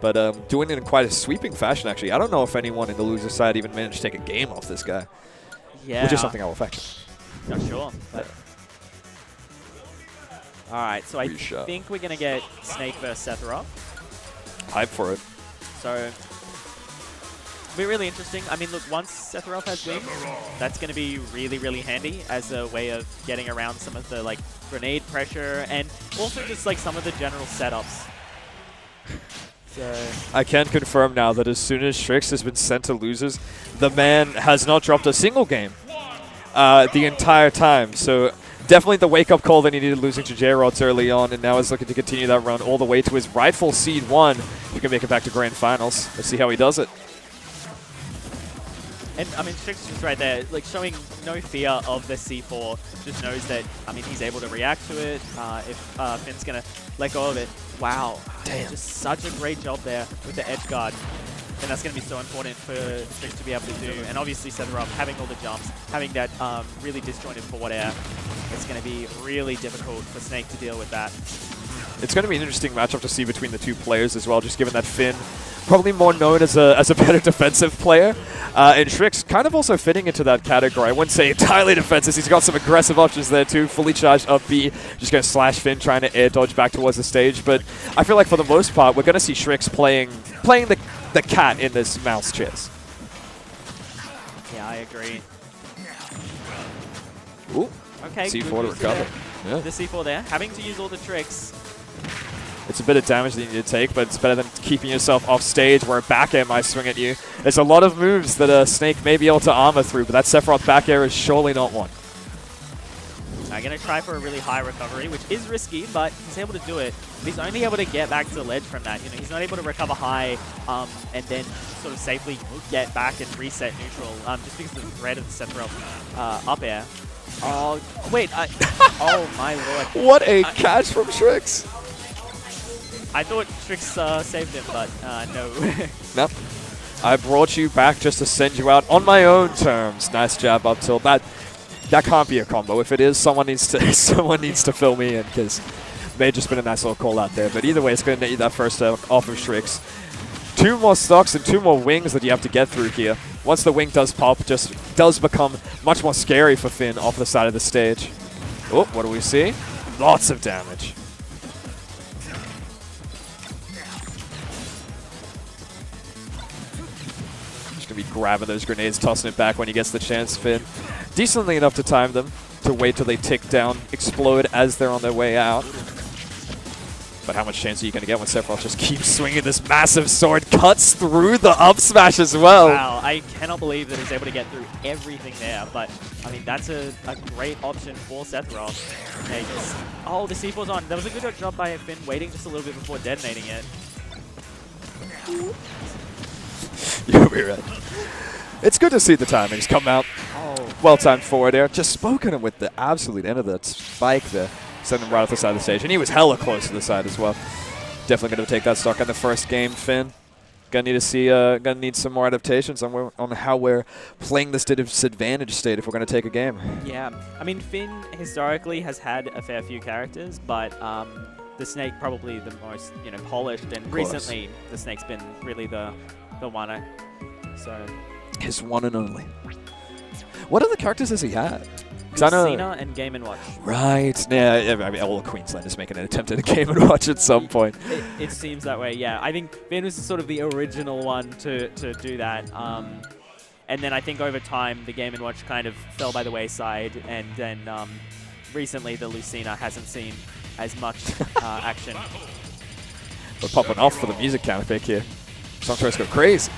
But doing it in quite a sweeping fashion, actually. I don't know if anyone in the loser side even managed to take a game off this guy. Yeah. Which is something I'll affect. Not sure. But all right, so I think we're going to get Snake versus Sephiroth. Hype for it. So it'll be really interesting. I mean, look, once Sephiroth has wings, that's going to be really, really handy as a way of getting around some of the, like, grenade pressure and also just, like, some of the general setups. So I can confirm now that as soon as Sriks has been sent to losers, the man has not dropped a single game the entire time. So definitely the wake-up call that he needed losing to J-Rods early on, and now is looking to continue that run all the way to his rightful Seed 1. He can make it back to Grand Finals. Let's see how he does it. And, I mean, Sriks just right there, like, showing no fear of the C4. Just knows that, I mean, he's able to react to it if Finn's going to let go of it. Wow. Damn. Just such a great job there with the edge guard. And that's going to be so important for Sriks to be able to do. And obviously, Sephiroth having all the jumps, having that really disjointed forward air, it's going to be really difficult for Snake to deal with that. It's going to be an interesting matchup to see between the two players as well, just given that Finn, probably more known as a better defensive player, and Sriks kind of also fitting into that category. I wouldn't say entirely defensive. He's got some aggressive options there too. Fully charged up B, just going to slash Finn, trying to air dodge back towards the stage. But I feel like for the most part, we're going to see Sriks playing the cat in this mouse chess. Yeah, I agree. Ooh. Okay, C4 to recover. Yeah. The C4 there, having to use all the tricks. It's a bit of damage that you need to take, but it's better than keeping yourself off stage where a back air might swing at you. There's a lot of moves that Snake may be able to armor through, but that Sephiroth back air is surely not one. I'm going to try for a really high recovery, which is risky, but he's able to do it. He's only able to get back to the ledge from that. You know, he's not able to recover high and then sort of safely get back and reset neutral just because of the threat of the Sephiroth up air. Oh, wait. Oh, my lord. What a catch from Sriks. I thought Sriks saved him, but no. Nope. I brought you back just to send you out on my own terms. Nice jab up tilt. That can't be a combo. If it is, someone needs to fill me in, because may have just been a nice little call out there. But either way, it's going to net you that first off of Sriks. 2 more stocks and 2 more wings that you have to get through here. Once the wing does pop, just does become much more scary for Finn off the side of the stage. Oh, what do we see? Lots of damage. Just going to be grabbing those grenades, tossing it back when he gets the chance, Finn. Decently enough to time them, to wait till they tick down, explode as they're on their way out. But how much chance are you going to get when Sephiroth just keeps swinging this massive sword, cuts through the up smash as well? Wow, I cannot believe that he's able to get through everything there. But, I mean, that's a great option for Sephiroth. Okay, oh, the C4's on. There was a good drop by Finn, waiting just a little bit before detonating it. You'll be right. It's good to see the timing just come out. Oh. Well-timed forward air. Just spoken him with the absolute end of that spike there. Send him right off the side of the stage. And he was hella close to the side as well. Definitely going to take that stock in the first game, Finn. Gonna need to see, gonna need some more adaptations on how we're playing this disadvantage state if we're gonna take a game. Yeah, I mean, Finn historically has had a fair few characters, but the Snake probably the most, you know, polished, and recently the Snake's been really the one. So his one and only. What other characters has he had? I know Cena and Game & Watch. Right. Yeah, I mean, all of Queensland is making an attempt at a Game & Watch at some point. It seems that way, yeah. I think Finn was sort of the original one to do that. And then I think over time, the Game & Watch kind of fell by the wayside. And then recently, the Lucina hasn't seen as much action. We're popping off for the music counter pick here. Song choice go crazy.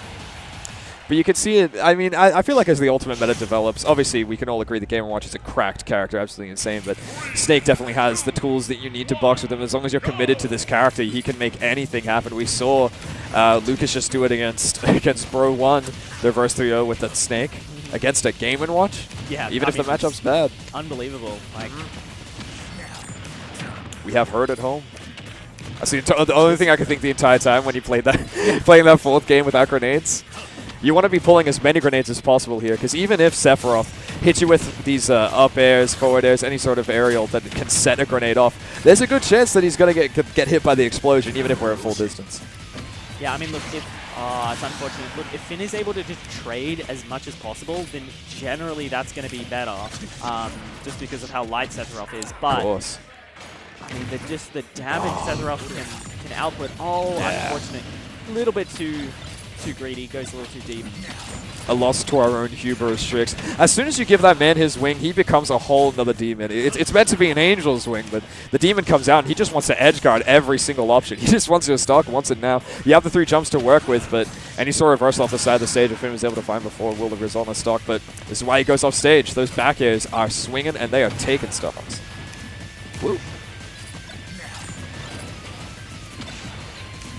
But you can see it. I mean, I feel like as the ultimate meta develops, obviously we can all agree that Game & Watch is a cracked character, absolutely insane, but Snake definitely has the tools that you need to box with him. As long as you're committed to this character, he can make anything happen. We saw Lucas just do it against Bro 1, their verse 3-0 with that Snake against a Game & Watch. Yeah, even if the matchup's bad. Unbelievable. Like, we have heard at home. I see the only thing I could think the entire time when you played that, playing that fourth game without grenades. You want to be pulling as many grenades as possible here, because even if Sephiroth hits you with these up airs, forward airs, any sort of aerial that can set a grenade off, there's a good chance that he's going to get hit by the explosion, even if we're at full distance. Yeah, I mean, look, if it's unfortunate. Look, if Finn is able to just trade as much as possible, then generally that's going to be better, just because of how light Sephiroth is. But of course. I mean, the damage Sephiroth can output. Oh, unfortunate. A little bit too greedy. Goes a little too deep. A loss to our own hubris, Sriks. As soon as you give that man his wing, he becomes a whole nother demon. It's meant to be an angel's wing, but the demon comes out and he just wants to edge guard every single option. He just wants to stock, wants it now. You have the 3 jumps to work with, but any sort of reversal off the side of the stage if Finn was able to find before will have on the stock, but this is why he goes off stage. Those back airs are swinging and they are taking stocks. Woo.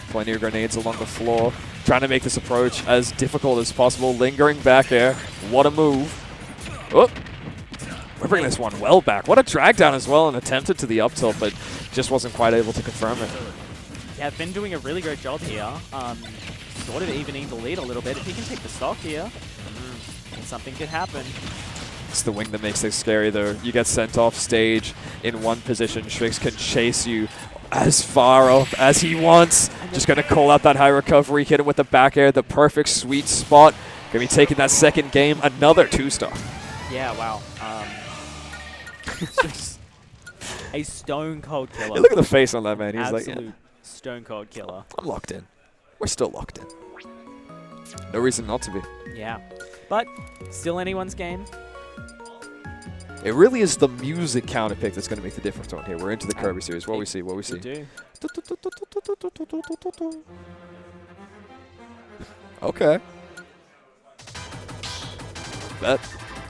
Plenty of grenades along the floor. Trying to make this approach as difficult as possible. Lingering back air. What a move. Oh, we're bringing this one well back. What a drag down as well and attempted to the up tilt, but just wasn't quite able to confirm it. Yeah, Finn doing a really great job here. Sort of evening the lead a little bit. If he can take the stock here, then something could happen. It's the wing that makes things scary though. You get sent off stage in one position. Sriks can chase you as far off as he wants. Just going to call out that high recovery, hit him with the back air, the perfect sweet spot. Going to be taking that second game, another 2-star. Yeah, wow. Just a stone cold killer. Yeah, look at the face on that man. He's Absolute like, yeah, stone cold killer. I'm locked in. We're still locked in. No reason not to be. Yeah, but still anyone's game. It really is the music counter pick that's going to make the difference on here. We're into the Kirby series. What we see, what we see. Do. Okay. Bet.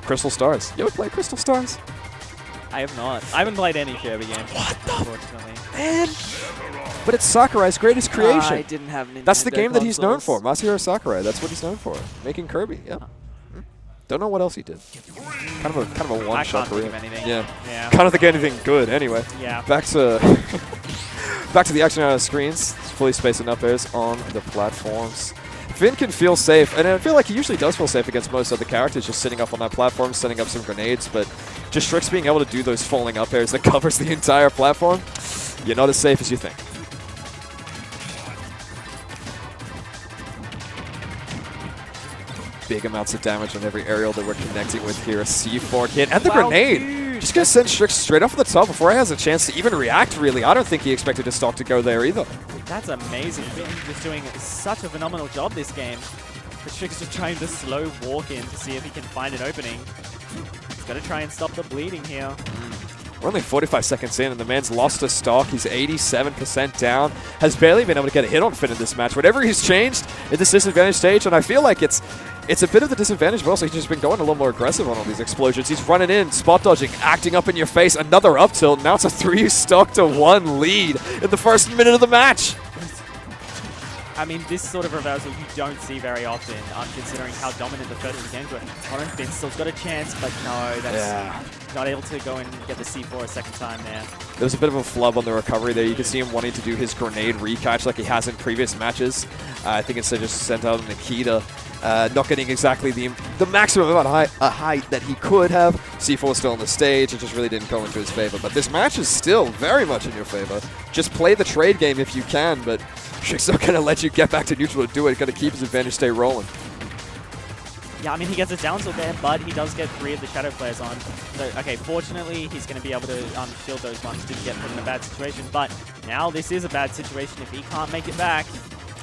Crystal Stars. You ever play Crystal Stars? I have not. I haven't played any Kirby games. What the unfortunately. Man? But it's Sakurai's greatest creation. I didn't have Nintendo That's the game that he's known consoles. for. Masahiro Sakurai. That's what he's known for. Making Kirby. Yeah. Don't know what else he did. Kind of a one-shot career. Yeah. Can't think of anything good. Anyway. Yeah. Back to the action on the screens. It's fully spacing up airs on the platforms. Finn can feel safe, and I feel like he usually does feel safe against most other characters, just sitting up on that platform, setting up some grenades, but just Sriks being able to do those falling up airs that covers the entire platform, you're not as safe as you think. Big amounts of damage on every aerial that we're connecting with here. A C4 hit and the grenade. Dude. Just going to send Sriks straight off the top before he has a chance to even react, really. I don't think he expected his stock to go there either. That's amazing. Finn just doing such a phenomenal job this game. But Sriks just trying to slow walk in to see if he can find an opening. He's got to try and stop the bleeding here. We're only 45 seconds in, and the man's lost a stock. He's 87% down. Has barely been able to get a hit on Finn in this match. Whatever he's changed at this disadvantage stage, and I feel like it's a bit of the disadvantage, but also he's just been going a little more aggressive on all these explosions. He's running in, spot dodging, acting up in your face, another up tilt. Now it's a 3-stock to 1 lead in the first minute of the match. I mean, this sort of reversal you don't see very often, considering how dominant the first 2 games were. Connor Finn still's got a chance, but no, that's not able to go and get the C4 a second time there. There was a bit of a flub on the recovery there. You can see him wanting to do his grenade recatch like he has in previous matches. I think instead just sent out Nikita. Not getting exactly the maximum amount of height that he could have. C4 still on the stage. It just really didn't go into his favor. But this match is still very much in your favor. Just play the trade game if you can, but Sriks not going to let you get back to neutral to do it. Going to keep his advantage stay rolling. Yeah, I mean, he gets a down tilt there, but he does get 3 of the shadow flares on. So, okay, fortunately, he's going to be able to shield those ones to get put in a bad situation. But now this is a bad situation if he can't make it back.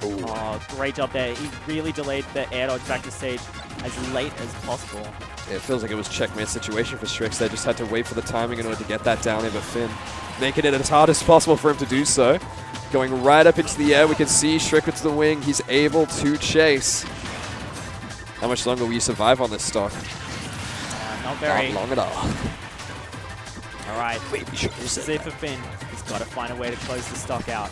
Ooh. Oh, great job there. He really delayed the air dodge back to stage as late as possible. Yeah, it feels like it was checkmate situation for Sriks. They just had to wait for the timing in order to get that down in, but Finn making it as hard as possible for him to do so. Going right up into the air, we can see Sriks with the wing. He's able to chase. How much longer will you survive on this stock? Not very. Not long at all. All right, this is it for Finn. He's got to find a way to close the stock out.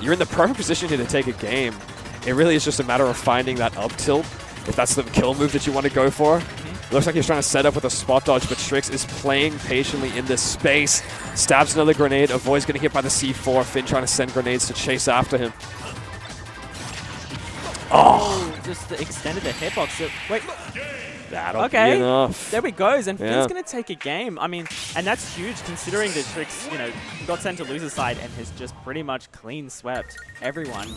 You're in the perfect position here to take a game. It really is just a matter of finding that up tilt, if that's the kill move that you want to go for. It looks like he's trying to set up with a spot dodge, but Sriks is playing patiently in this space. Stabs another grenade, avoids getting hit by the C4. Finn trying to send grenades to chase after him. Oh! Just extended the hitbox. Wait. That'll be enough. There we go. And Finn's going to take a game. I mean, and that's huge considering that Sriks, got sent to loser side and has just pretty much clean swept everyone.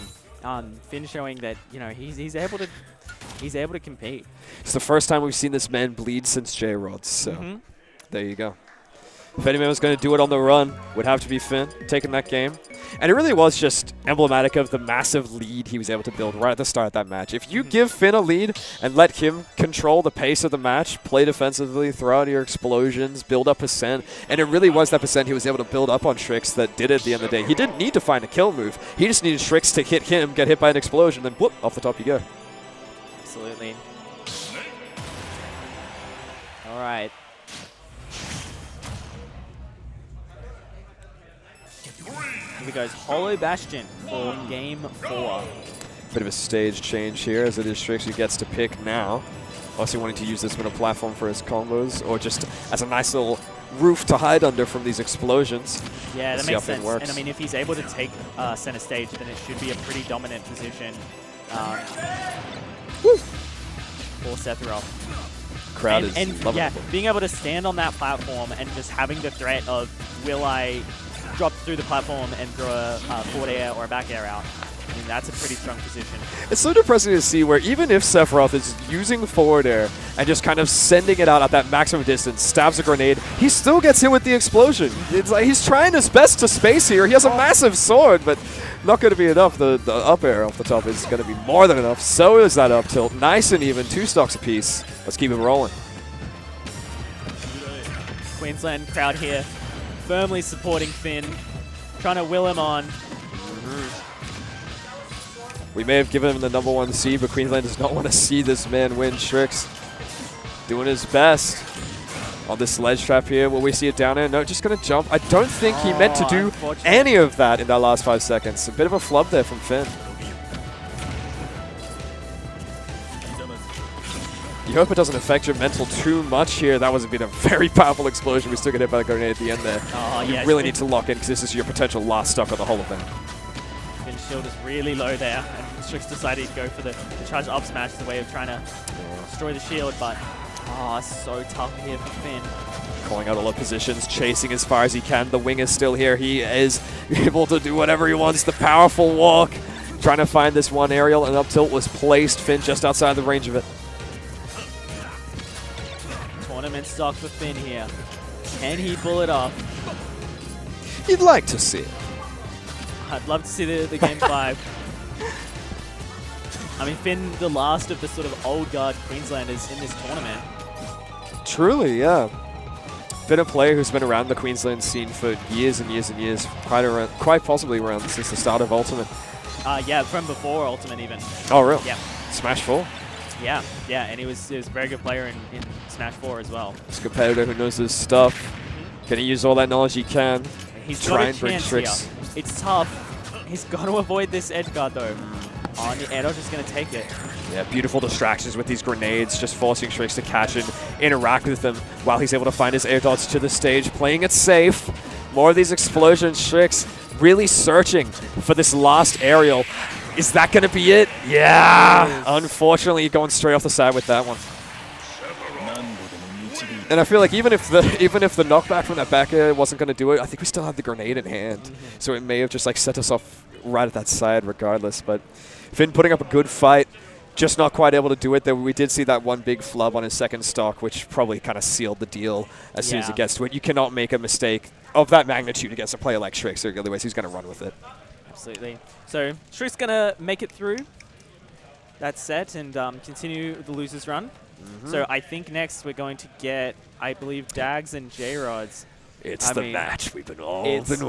Finn showing that he's able to compete. It's the first time we've seen this man bleed since J-Rod, so there you go. If anyone was going to do it on the run, would have to be Finn, taking that game. And it really was just emblematic of the massive lead he was able to build right at the start of that match. If you give Finn a lead and let him control the pace of the match, play defensively, throw out your explosions, build up percent, and it really was that percent he was able to build up on Sriks that did it at the end of the day. He didn't need to find a kill move. He just needed Sriks to hit him, get hit by an explosion, then whoop, off the top you go. Absolutely. All right. Here we goes Hollow Bastion for game 4. Bit of a stage change here as it is Sriks who gets to pick now. Also wanting to use this middle platform for his combos or just as a nice little roof to hide under from these explosions. Yeah, that makes sense. And I mean, if he's able to take center stage, then it should be a pretty dominant position for Sephiroth. Crowd is loving yeah, it. being able to stand on that platform and just having the threat of, will I drop through the platform and throw a forward air or a back air out? I mean, that's a pretty strong position. It's so depressing to see where even if Sephiroth is using forward air and just kind of sending it out at that maximum distance, stabs a grenade, he still gets hit with the explosion. It's like he's trying his best to space here. He has a massive sword, but not going to be enough. The up air off the top is going to be more than enough. So is that up tilt. Nice and even. 2 stocks apiece. Let's keep it rolling. Queensland crowd here firmly supporting Finn, trying to will him on. We may have given him the #1 seed, but Queensland does not want to see this man win. Sriks doing his best on this ledge trap here. Will we see it down air? No, just going to jump. I don't think he meant to do any of that in that last 5 seconds. A bit of a flub there from Finn. You hope it doesn't affect your mental too much here. That was a very powerful explosion. We still get hit by the grenade at the end there. You really need to lock in because this is your potential last stock of the whole event. Finn's shield is really low there, and Sriks decided to go for the charge up smash as a way of trying to destroy the shield, but so tough here for Finn. Calling out all the positions, chasing as far as he can. The wing is still here. He is able to do whatever he wants. The powerful walk. Trying to find this one aerial, and up tilt was placed. Finn just outside the range of it. Tournament stock for Finn here. Can he pull it off? You'd like to see it. I'd love to see the game 5. I mean, Finn, the last of the sort of old guard Queenslanders in this tournament. Truly, yeah. Finn, a player who's been around the Queensland scene for years and years and years, quite possibly around since the start of Ultimate. Yeah, from before Ultimate even. Oh, really? Yeah. Smash 4? Yeah, and he was a very good player in Smash 4 as well. He's a competitor who knows his stuff. Can he use all that knowledge he can? He's try got a and bring chance Sriks. here. It's tough. He's got to avoid this edge guard though. And the air dodge is going to take it. Yeah, beautiful distractions with these grenades, just forcing Sriks to catch and interact with them while he's able to find his air dodge to the stage, playing it safe. More of these explosions, Sriks really searching for this last aerial. Is that going to be it? Yeah! Unfortunately, going straight off the side with that one. And I feel like even if the knockback from that back air wasn't going to do it, I think we still had the grenade in hand. So it may have just like set us off right at that side regardless. But Finn putting up a good fight, just not quite able to do it. Though we did see that one big flub on his second stock, which probably kind of sealed the deal as soon as it gets to it. You cannot make a mistake of that magnitude against a player like Sriks, or otherwise he's going to run with it. Absolutely. So Sriks going to make it through that set and continue the losers run. So I think next we're going to get, I believe, Dags and J-Rods. It's the match we've been all been